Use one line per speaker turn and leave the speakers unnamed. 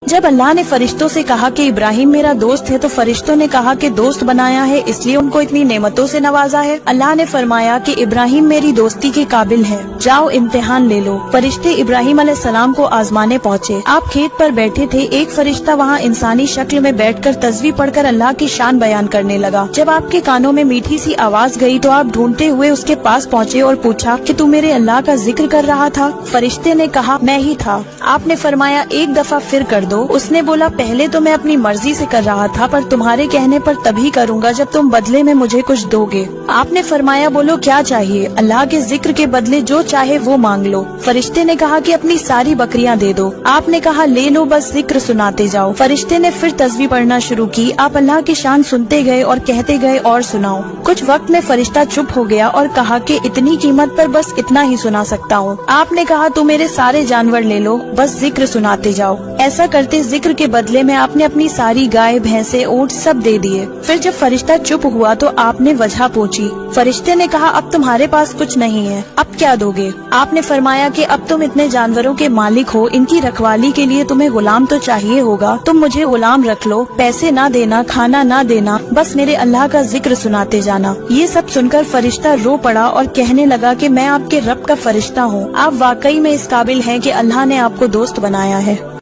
जब अल्लाह ने फरिश्तों से कहा कि इब्राहिम मेरा दोस्त है, तो फरिश्तों ने कहा कि दोस्त बनाया है इसलिए उनको इतनी नेमतों से नवाजा है। अल्लाह ने फरमाया कि इब्राहिम मेरी दोस्ती के काबिल है, जाओ इम्तिहान ले लो। फरिश्ते इब्राहिम अलैहिस्सलाम को आजमाने पहुँचे। आप खेत पर बैठे थे, एक फरिश्ता वहाँ इंसानी शक्ल में बैठकर तस्वीर पढ़कर अल्लाह की शान बयान करने लगा। जब आपके कानों में मीठी सी आवाज गई तो आप ढूंढते हुए उसके पास पहुँचे और पूछा कि तू मेरे अल्लाह का जिक्र कर रहा था? फरिश्ते ने कहा मैं ही था। आपने फरमाया एक दफा फिर कर दो। उसने बोला पहले तो मैं अपनी मर्जी से कर रहा था, पर तुम्हारे कहने पर तभी करूँगा जब तुम बदले में मुझे कुछ दोगे। आपने फरमाया बोलो क्या चाहिए? अल्लाह के जिक्र के बदले जो चाहे वो मांग लो। फरिश्ते ने कहा कि अपनी सारी बकरियां दे दो। आपने कहा ले लो, बस जिक्र सुनाते जाओ। फरिश्ते ने फिर तस्वीर पढ़ना शुरू की। आप अल्लाह की शान सुनते गए और कहते गए और सुनाओ। कुछ वक्त में फरिश्ता चुप हो गया और कहा कि इतनी कीमत पर बस इतना ही सुना सकता हूँ। आपने कहा तू मेरे सारे जानवर ले लो, बस जिक्र सुनाते जाओ। ऐसा करते जिक्र के बदले में आपने अपनी सारी गाय भैंसे ऊंट सब दे दिए। फिर जब फरिश्ता चुप हुआ तो आपने वजह पूछी। फरिश्ते ने कहा अब तुम्हारे पास कुछ नहीं है, अब क्या दोगे? आपने फरमाया कि अब तुम इतने जानवरों के मालिक हो, इनकी रखवाली के लिए तुम्हें गुलाम तो चाहिए होगा। तुम मुझे गुलाम रख लो, पैसे ना देना, खाना ना देना, बस मेरे अल्लाह का जिक्र सुनाते जाना। ये सब सुनकर फरिश्ता रो पड़ा और कहने लगा कि मैं आपके रब का फरिश्ता हूँ। आप वाकई में इस काबिल हैं कि अल्लाह ने आपको दोस्त बनाया है।